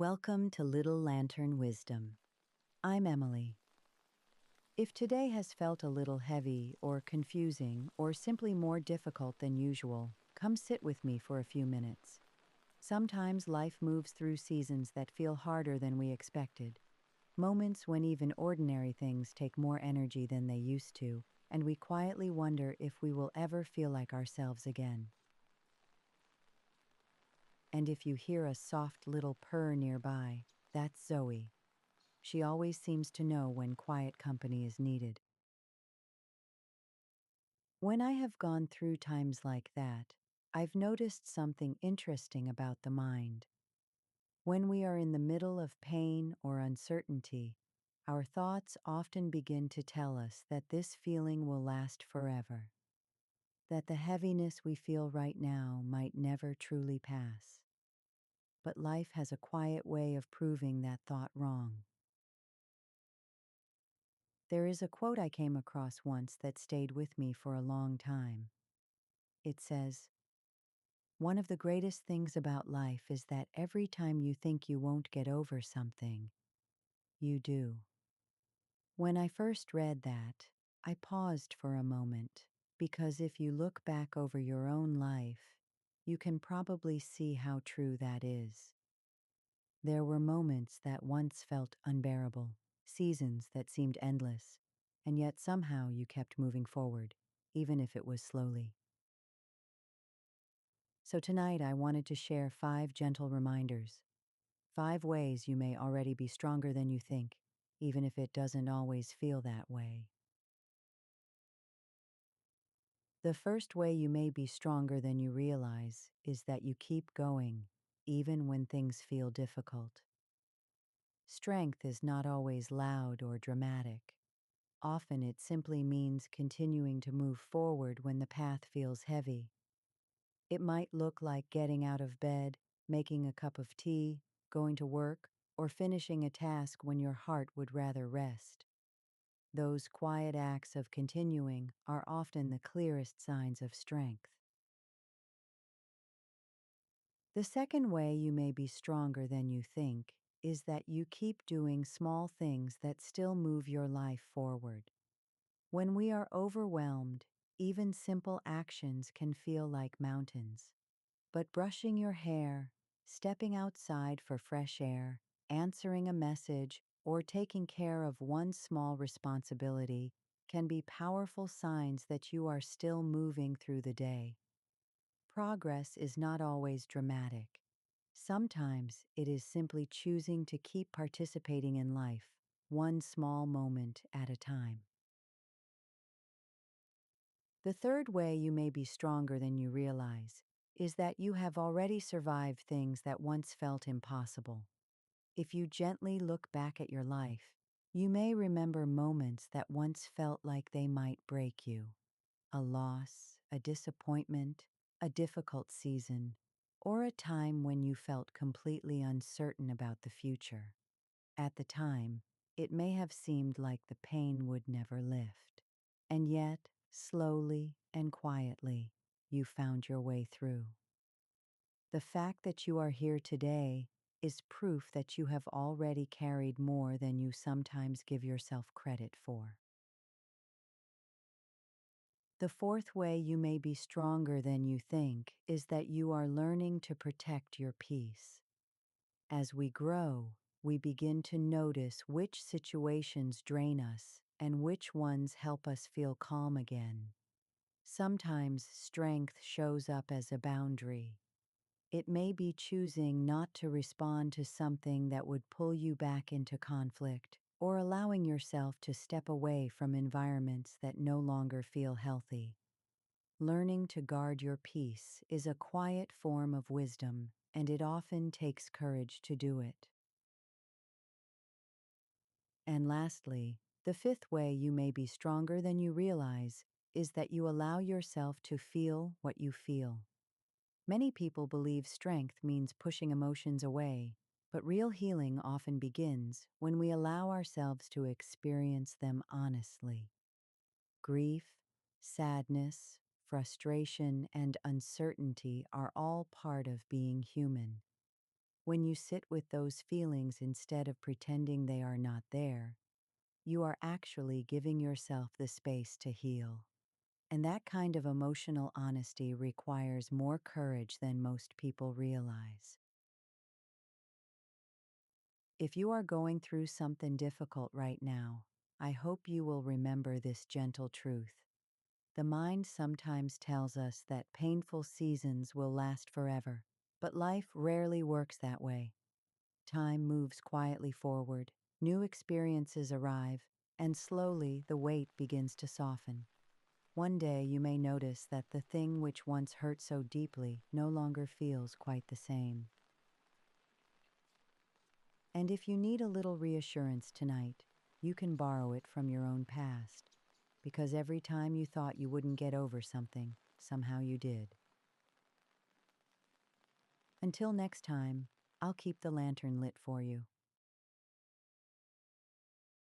Welcome to Little Lantern Wisdom. I'm Emily. If today has felt a little heavy or confusing or simply more difficult than usual, come sit with me for a few minutes. Sometimes life moves through seasons that feel harder than we expected, moments when even ordinary things take more energy than they used to, and we quietly wonder if we will ever feel like ourselves again. And if you hear a soft little purr nearby, that's Zoe. She always seems to know when quiet company is needed. When I have gone through times like that, I've noticed something interesting about the mind. When we are in the middle of pain or uncertainty, our thoughts often begin to tell us that this feeling will last forever, that the heaviness we feel right now might never truly pass. But life has a quiet way of proving that thought wrong. There is a quote I came across once that stayed with me for a long time. It says, "One of the greatest things about life is that every time you think you won't get over something, you do." When I first read that, I paused for a moment, because if you look back over your own life, you can probably see how true that is. There were moments that once felt unbearable, seasons that seemed endless, and yet somehow you kept moving forward, even if it was slowly. So tonight I wanted to share 5 gentle reminders, 5 ways you may already be stronger than you think, even if it doesn't always feel that way. The first way you may be stronger than you realize is that you keep going, even when things feel difficult. Strength is not always loud or dramatic. Often it simply means continuing to move forward when the path feels heavy. It might look like getting out of bed, making a cup of tea, going to work, or finishing a task when your heart would rather rest. Those quiet acts of continuing are often the clearest signs of strength. The second way you may be stronger than you think is that you keep doing small things that still move your life forward. When we are overwhelmed, even simple actions can feel like mountains. But brushing your hair, stepping outside for fresh air, answering a message, or taking care of one small responsibility can be powerful signs that you are still moving through the day. Progress is not always dramatic. Sometimes it is simply choosing to keep participating in life, one small moment at a time. The third way you may be stronger than you realize is that you have already survived things that once felt impossible. If you gently look back at your life, you may remember moments that once felt like they might break you. A loss, a disappointment, a difficult season, or a time when you felt completely uncertain about the future. At the time, it may have seemed like the pain would never lift. And yet, slowly and quietly, you found your way through. The fact that you are here today is proof that you have already carried more than you sometimes give yourself credit for. The fourth way you may be stronger than you think is that you are learning to protect your peace. As we grow, we begin to notice which situations drain us and which ones help us feel calm again. Sometimes strength shows up as a boundary. It may be choosing not to respond to something that would pull you back into conflict, or allowing yourself to step away from environments that no longer feel healthy. Learning to guard your peace is a quiet form of wisdom, and it often takes courage to do it. And lastly, the fifth way you may be stronger than you realize is that you allow yourself to feel what you feel. Many people believe strength means pushing emotions away, but real healing often begins when we allow ourselves to experience them honestly. Grief, sadness, frustration, and uncertainty are all part of being human. When you sit with those feelings instead of pretending they are not there, you are actually giving yourself the space to heal. And that kind of emotional honesty requires more courage than most people realize. If you are going through something difficult right now, I hope you will remember this gentle truth. The mind sometimes tells us that painful seasons will last forever, but life rarely works that way. Time moves quietly forward, new experiences arrive, and slowly the weight begins to soften. One day you may notice that the thing which once hurt so deeply no longer feels quite the same. And if you need a little reassurance tonight, you can borrow it from your own past. Because every time you thought you wouldn't get over something, somehow you did. Until next time, I'll keep the lantern lit for you.